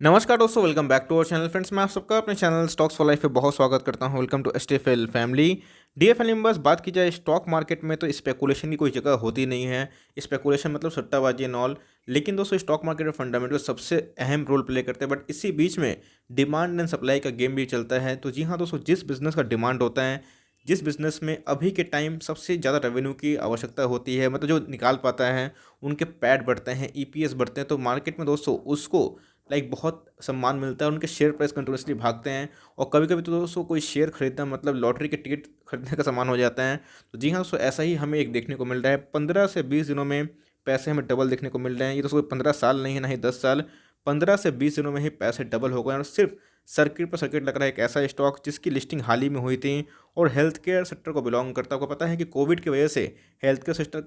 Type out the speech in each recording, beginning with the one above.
नमस्कार दोस्तों, welcome back to our channel. Friends, मैं आप सबका अपने चैनल स्टॉक्स फॉर लाइफ पे बहुत स्वागत करता हूं। Welcome to STFL family. DFL members, बात की जाए स्टॉक मार्केट में तो स्पेकुलेशन की कोई जगह होती नहीं है। स्पेकुलेशन मतलब सट्टाबाजी एंड ऑल। लेकिन दोस्तों, स्टॉक मार्केट में फंडामेंटल सबसे अहम रोल प्ले करते हैं। बट इसी बीच में डिमांड एंड सप्लाई का गेम भी चलता है। तो जी हाँ दोस्तों, जिस बिजनेस का डिमांड होता है, जिस बिजनेस में अभी के टाइम सबसे ज़्यादा रेवेन्यू की आवश्यकता होती है, मतलब जो निकाल पाता है, उनके पैड बढ़ते हैं, ईपीएस बढ़ते हैं, तो मार्केट में दोस्तों उसको बहुत सम्मान मिलता है। उनके शेयर प्राइस कंटिन्यूसली भागते हैं। और कभी कभी तो दोस्तों कोई शेयर खरीदना मतलब लॉटरी के टिकट खरीदने का सामान हो जाता है। तो जी हाँ दोस्तों, ऐसा ही हमें एक देखने को मिल रहा है। 15 से 20 दिनों में पैसे हमें डबल देखने को मिल रहे हैं। ये तो कोई 15 साल नहीं है, ना ही 10 साल। 15 से 20 दिनों में ही पैसे डबल हो गए। और सिर्फ सर्किट पर सर्किट लग रहा है एक ऐसा स्टॉक जिसकी लिस्टिंग हाल ही में हुई थी और हेल्थ केयर सेक्टर को बिलोंग करता है। आपको पता है कि कोविड की वजह से हेल्थ केयर सेक्टर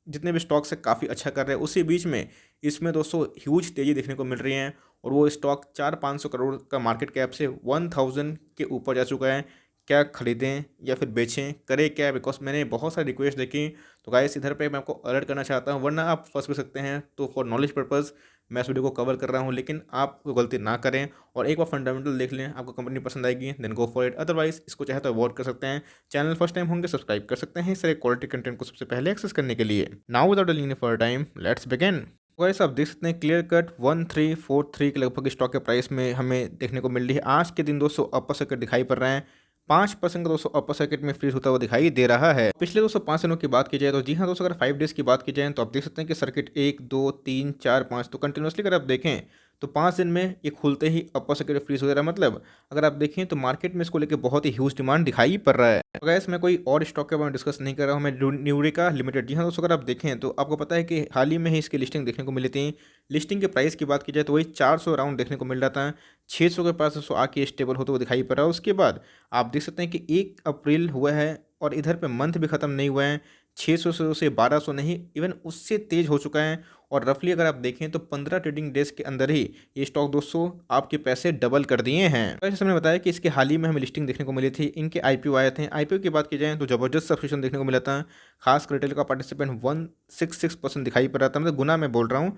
जितने भी स्टॉक्स है काफ़ी अच्छा कर रहे हैं। उसी बीच में इसमें दोस्तों ह्यूज तेज़ी देखने को मिल रही है। और वो स्टॉक 400-500 करोड़ का मार्केट कैप से 1000 के ऊपर जा चुका है। क्या खरीदें या फिर बेचें, करें क्या? बिकॉज मैंने बहुत सारी रिक्वेस्ट देखी। तो गाइस, इधर पे मैं आपको अलर्ट करना चाहता हूँ, वरना आप फंस भी सकते हैं। तो फॉर नॉलेज पर्पज़ मैं इस वीडियो को कवर कर रहा हूँ, लेकिन आप कोई गलती ना करें और एक बार फंडामेंटल देख लें। आपको कंपनी पसंद आएगी then go for it, otherwise इसको चाहे तो अवॉइड कर सकते हैं। चैनल फर्स्ट टाइम होंगे सब्सक्राइब कर सकते हैं इस तरह क्वालिटी कंटेंट को सबसे पहले एक्सेस करने के लिए। Now without delaying for time, let's begin. Guys, आप देख सकते हैं क्लियर कट 1343 के लगभग स्टॉक के प्राइस में हमें देखने को मिल रही है। आज के दिन दोस्तों अपर सर्किट दिखाई पड़ रहे हैं। 5% का दोस्तों अपर सर्किट में फ्रीज होता हुआ दिखाई दे रहा है। पिछले दोस्तों 5 दिनों की बात की जाए तो जी हाँ दोस्तों, अगर 5 डेज की बात की जाए तो आप देख सकते हैं कि सर्किट 1 2 3 4 5 तो कंटिन्यूसली अगर आप देखें तो 5 दिन में ये खुलते ही अपर सर्किट फ्रीज हो जा रहा है। मतलब अगर आप देखें तो मार्केट में इसको लेकर बहुत ही ह्यूज डिमांड दिखाई पड़ रहा है। तो गैस, मैं कोई और स्टॉक के बारे में डिस्कस नहीं कर रहा हूँ, मैं न्यूरिका लिमिटेड। जी हाँ दोस्तों, अगर आप देखें तो आपको पता है कि हाल ही में ही इसकी लिस्टिंग देखने को मिली थी। लिस्टिंग के प्राइस की बात की जाए तो वही 400 अराउंड देखने को मिल रहा था। 600 के पास उसको आके स्टेबल होते हुए दिखाई पड़ रहा है। उसके बाद आप देख सकते हैं कि 1 अप्रैल हुआ है और इधर पे मंथ भी ख़त्म नहीं हुआ है। 600 से 1200 नहीं, इवन उससे तेज़ हो चुका है। और रफली अगर आप देखें तो 15 ट्रेडिंग डेज के अंदर ही ये स्टॉक दोस्तों आपके पैसे डबल कर दिए हैं। तो जैसे मैंने बताया कि इसके हाल ही में हमें लिस्टिंग देखने को मिली थी। इनके आईपीओ आए थे। आईपीओ की बात की जाए तो ज़बरदस्त सब्सक्रिप्शन देखने को मिला था। खास रिटेल का पार्टिसिपेंट 166% दिखाई पड़ रहा था। मतलब गुना मैं बोल रहा हूँ।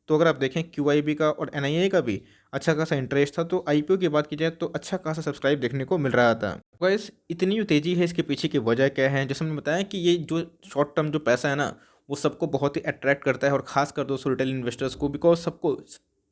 तो अगर आप देखें क्यूआईबी का और एनआईए का भी अच्छा खासा इंटरेस्ट था। तो आईपीओ की बात की जाए तो अच्छा खासा सब्सक्राइब देखने को मिल रहा था। गाइस, इतनी जो तेज़ी है इसके पीछे की वजह क्या है? जैसे मैंने बताया कि ये जो शॉर्ट टर्म जो पैसा है ना, वो सबको बहुत ही अट्रैक्ट करता है और खासकर दोस्तों रिटेल इन्वेस्टर्स को। बिकॉज सबको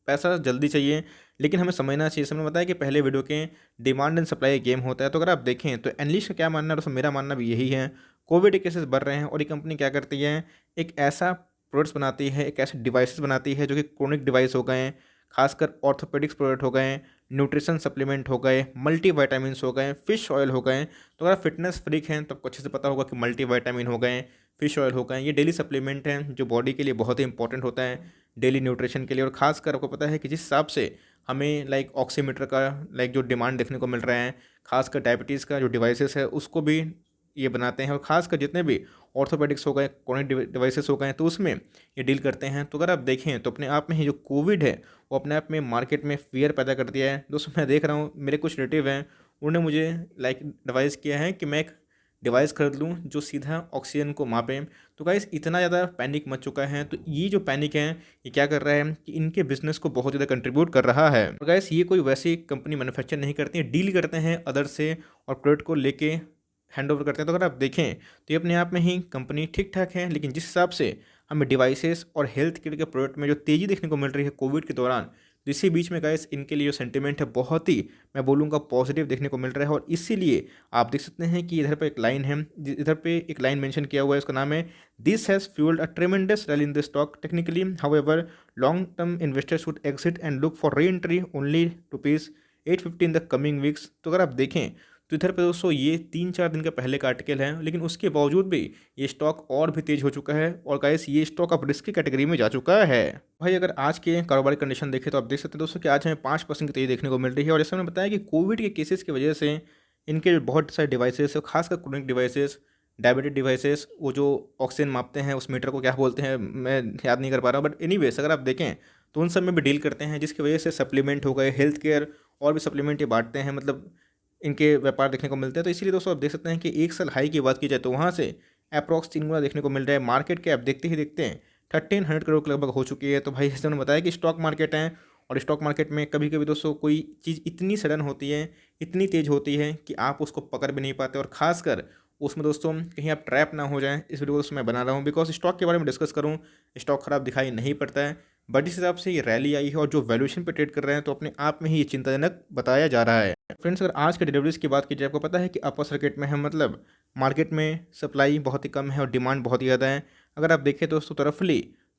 पैसा जल्दी चाहिए, लेकिन हमें समझना चाहिए। जैसे मैंने बताया कि पहले वीडियो के डिमांड एंड सप्लाई गेम होता है। तो अगर आप देखें तो एनालिस्ट का क्या मानना है, दोस्तों मेरा मानना भी यही है। कोविड के केसेस बढ़ रहे हैं और ये कंपनी क्या करती है, एक ऐसा प्रोडक्ट्स बनाती है, एक ऐसे डिवाइसेस बनाती है जो कि क्रोनिक डिवाइस हो गए, खासकर ऑर्थोपेडिक्स प्रोडक्ट हो गए, न्यूट्रिशन सप्लीमेंट हो गए, मल्टीविटामिन्स हो गए, फिश ऑयल हो गए। तो अगर फिटनेस फ्रीक हैं तो आपको अच्छे से पता होगा कि मल्टीविटामिन हो गए, फिश ऑयल हो गए, ये डेली सप्लीमेंट हैं जो बॉडी के लिए बहुत ही इंपॉर्टेंट होता है, डेली न्यूट्रिशन के लिए। और खासकर आपको पता है कि जिस हिसाब से हमें ऑक्सीमीटर का जो डिमांड देखने को मिल रहा है, खासकर डायबिटीज़ का जो डिवाइसेस है उसको भी ये बनाते हैं। और खासकर जितने भी ऑर्थोपेडिक्स हो गए, क्रोनिक डिवाइसेस हो गए, तो उसमें ये डील करते हैं। तो अगर आप देखें तो अपने आप में ही जो कोविड है वो अपने आप में मार्केट में फियर पैदा कर दिया है। दोस्तों मैं देख रहा हूँ मेरे कुछ रिलेटिव हैं, उन्होंने मुझे डिवाइस किया है कि मैं एक डिवाइस खरीद लूँ जो सीधा ऑक्सीजन को मापे। तो गाइस, इतना ज़्यादा पैनिक मच चुका है। तो ये जो पैनिक है ये क्या कर रहा है कि इनके बिजनेस को बहुत ज़्यादा कंट्रीब्यूट कर रहा है। तो गाइस, ये कोई वैसी कंपनी मैन्युफैक्चर नहीं करती है, डील करते हैं अदर से और प्रोडक्ट को लेके हैंड ओवर करते हैं। तो अगर आप देखें तो ये अपने आप में ही कंपनी ठीक ठाक है। लेकिन जिस हिसाब से हमें डिवाइसेस और हेल्थ केयर के प्रोडक्ट में जो तेज़ी देखने को मिल रही है कोविड के दौरान, तो इसी बीच में गाइस इनके लिए जो सेंटिमेंट है बहुत ही, मैं बोलूँगा, पॉजिटिव देखने को मिल रहा है। और इसीलिए आप देख सकते हैं कि इधर पर एक लाइन है, इधर पे एक लाइन मेंशन किया हुआ है, उसका नाम है this has fuelled a ट्रेमेंडस rally in the stock technically, however long term investors should exit and look for re entry only ₹850 in the coming weeks. तो अगर आप देखें तो इधर पे दोस्तों ये 3-4 दिन के पहले का आर्टिकल है, लेकिन उसके बावजूद भी ये स्टॉक और भी तेज़ हो चुका है। और गाइस, ये स्टॉक अब रिस्क की कैटेगरी में जा चुका है। भाई, अगर आज के कारोबारी कंडीशन देखें तो आप देख सकते हैं दोस्तों कि आज हमें 5% की तेज़ी देखने को मिल रही है। और जैसे मैंने बताया कि कोविड के केसेस की वजह से इनके बहुत सारे डिवाइसेस, खासकर क्रोनिक डिवाइसेस, डायबिटिक डिवाइसेस, वो जो ऑक्सीजन मापते हैं उस मीटर को क्या बोलते हैं मैं याद नहीं कर पा रहा हूँ, बट एनीवेज अगर आप देखें तो उन सब में भी डील करते हैं, जिसकी वजह से सप्लीमेंट हो गए, हेल्थ केयर और भी सप्लीमेंट ये बांटते हैं। मतलब इनके व्यापार देखने को मिलते हैं। तो इसीलिए दोस्तों आप देख सकते हैं कि 1 साल हाई की बात की जाए तो वहाँ से अप्रॉक्स 3 गुना देखने को मिल रहा है। मार्केट के आप देखते ही देखते हैं 1300 करोड़ के लगभग हो चुकी है। तो भाई, जैसे मैंने बताया कि स्टॉक मार्केट है और स्टॉक मार्केट में कभी कभी दोस्तों कोई चीज़ इतनी सडन होती है, इतनी तेज़ होती है कि आप उसको पकड़ भी नहीं पाते, और ख़ासकर उसमें दोस्तों कहीं आप ट्रैप ना हो जाएं। इस वीडियो को दोस्तों मैं बना रहा हूं बिकॉज स्टॉक के बारे में डिस्कस करूं। स्टॉक खराब दिखाई नहीं पड़ता है, बट इस हिसाब से ये रैली आई है और जो वैल्यूएशन पे ट्रेड कर रहे हैं तो अपने आप में ही ये चिंताजनक बताया जा रहा है। फ्रेंड्स, अगर आज के डिलीवरीज की बात की जाए, आपको पता है कि अपर सर्किट में है, मतलब मार्केट में सप्लाई बहुत ही कम है और डिमांड बहुत ही ज़्यादा है। अगर आप देखें दोस्तों तो रफली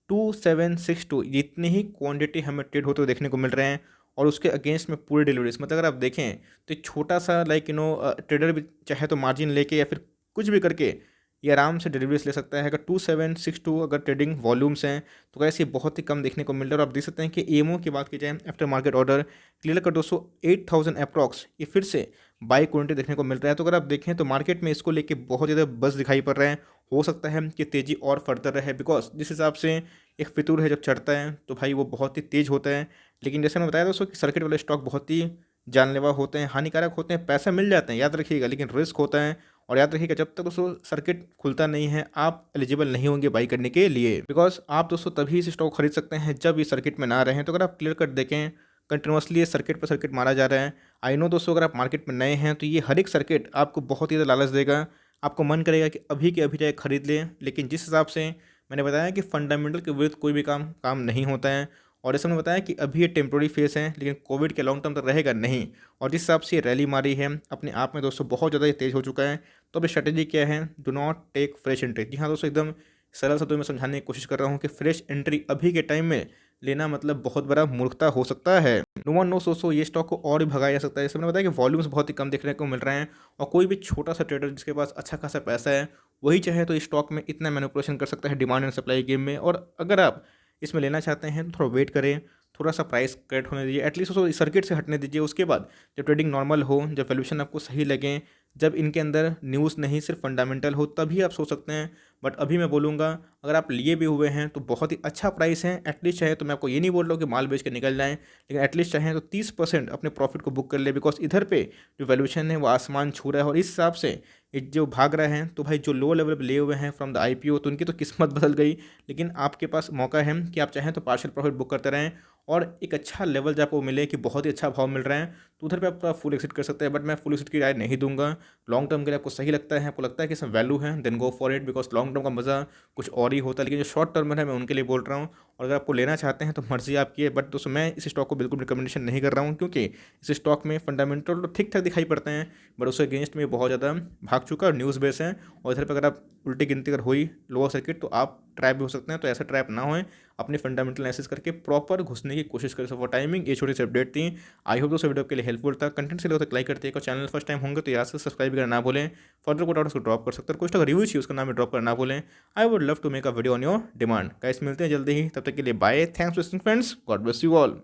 2762 जितनी ही क्वांटिटी हमें ट्रेड होते हुए देखने को मिल रहे हैं, और उसके अगेंस्ट में पूरे डिलीवरीज, मतलब अगर आप देखें तो एक छोटा सा ट्रेडर भी चाहे तो मार्जिन लेके या फिर कुछ भी करके ये आराम से डिलीवरीज ले सकता है। अगर 2762 अगर ट्रेडिंग वॉल्यूम्स हैं तो कैसे बहुत ही कम देखने को मिल रहा है। और आप देख सकते हैं कि एमओ की बात की जाए, आफ्टर मार्केट ऑर्डर क्लियर कर 208,000 अप्रॉक्स ये फिर से बाई क्वांटिटी देखने को मिल रहा है। तो अगर आप देखें तो मार्केट में इसको लेके बहुत ज़्यादा बज़ दिखाई पड़ रहा है। हो सकता है कि तेज़ी और फर्दर रहे, बिकॉज जिस हिसाब से एक फितूर है जब चढ़ता है तो भाई वो बहुत ही तेज़ होता है। लेकिन जैसे मैंने बताया दोस्तों कि सर्किट वाले स्टॉक बहुत ही जानलेवा होते हैं, हानिकारक होते हैं, पैसा मिल जाते हैं याद रखिएगा, लेकिन रिस्क होता है। और याद रखिएगा जब तक दोस्तों सर्किट खुलता नहीं है आप एलिजिबल नहीं होंगे बाई करने के लिए, बिकॉज आप दोस्तों तभी इस स्टॉक खरीद सकते हैं जब ये सर्किट में ना रहें। तो अगर आप क्लियर कट देखें, कंटिन्यूसली ये सर्किट पर सर्किट मारा जा रहा है। आई नो दोस्तों, अगर आप मार्केट में नए हैं तो ये हर एक सर्किट आपको बहुत ही ज़्यादा लालच देगा, आपको मन करेगा कि अभी के अभी जाए खरीद लें। लेकिन जिस हिसाब से मैंने बताया कि फंडामेंटल के विरुद्ध कोई भी काम काम नहीं होता है, और जैसे मैंने बताया कि अभी ये टेम्प्रोरी फेस है लेकिन कोविड के लॉन्ग टर्म तक रहेगा नहीं। और जिस हिसाब से ये रैली मारी है अपने आप में दोस्तों बहुत ज़्यादा तेज़ हो चुका है। तो अब स्ट्रैटेजी क्या है? Do not take fresh entry. जी हाँ दोस्तों, एकदम सरल शब्दों में समझाने की कोशिश कर रहा हूँ कि फ्रेश एंट्री अभी के टाइम में लेना मतलब बहुत बड़ा मूर्खता हो सकता है। नो वन नो सो ये स्टॉक को और भी भगाया जा सकता है। जैसे मैंने बताया कि वॉल्यूम्स बहुत ही कम देखने को मिल रहे हैं, और कोई भी छोटा सा ट्रेडर जिसके पास अच्छा खासा पैसा है वही चाहे तो इस स्टॉक में इतना मैनिपुलेशन कर सकता है डिमांड एंड सप्लाई गेम में। और अगर आप इसमें लेना चाहते हैं तो थोड़ा वेट करें, थोड़ा सा प्राइस करेक्ट होने दीजिए, एटलीस्ट उसको सर्किट से हटने दीजिए। उसके बाद जब ट्रेडिंग नॉर्मल हो, जब वैल्यूएशन आपको सही लगे, जब इनके अंदर न्यूज़ नहीं सिर्फ फंडामेंटल हो, तभी आप सोच सकते हैं। बट अभी मैं बोलूँगा अगर आप लिए भी हुए हैं तो बहुत ही अच्छा प्राइस है। एटलीस्ट चाहे तो मैं आपको ये नहीं बोल रहा हूँ कि माल बेच के निकल जाएं, लेकिन एटलीस्ट चाहें तो 30% अपने प्रॉफिट को बुक कर ले, बिकॉज इधर पे जो वैल्यूएशन है वो आसमान छू रहा है। और इस हिसाब से ये जो भाग रहे हैं तो भाई जो लो लेवल पे लिए हुए हैं फ्रॉम द आईपीओ तो उनकी तो किस्मत बदल गई। लेकिन आपके पास मौका है कि आप चाहें तो पार्शियल प्रॉफिट बुक करते रहें, और एक अच्छा लेवल जब आपको मिले कि बहुत ही अच्छा भाव मिल रहा है तो उधर पे आप फुल एग्जिट कर सकते हैं। बट मैं फुल एग्जिट की राय नहीं दूंगा। लॉन्ग टर्म के लिए आपको सही लगता है, आपको लगता है कि इसमें वैल्यू है, then go for it, because long term का मज़ा कुछ और ही होता है। लेकिन जो शॉर्ट टर्म है मैं उनके लिए बोल रहा हूँ, और अगर आपको लेना चाहते हैं तो मर्जी आपकी है। बट दोस्तों मैं इस स्टॉक को बिल्कुल रिकमेंडेशन नहीं कर रहा हूँ, क्योंकि इस स्टॉक में फंडामेंटल तो ठीक ठाक दिखाई पड़ते हैं, बट उसके अगेंस्ट में बहुत ज़्यादा भाग चुका और न्यूज़ बेस है। और इधर पर अगर आप उल्टी गिनती अगर हुई लोअर सर्किट तो आप ट्रैप भी हो सकते हैं। तो ऐसा ट्रैप ना होए, अपनी फंडामेंटल एनालिसिस करके प्रॉपर घुसने की कोशिश करें। फॉर टाइमिंग ये छोटी सी अपडेट थी। आई होप दोस्तों वीडियो के लिए हेल्पफुल था। कंटेंट से लोग लाइक करते हैं, और चैनल फर्स्ट टाइम होंगे तो याद से सब्सक्राइब करना ना भूलें। फर्दर कोई डाउट उसको ड्रॉप कर सकते हैं, कुछ अगर रिव्यू चाहिए उसका नाम ड्रॉप करना भूलें। I would love to make a video on your demand. Guys मिलते हैं जल्दी ही, तब तक के लिए bye. Thanks for listening friends, God bless you all.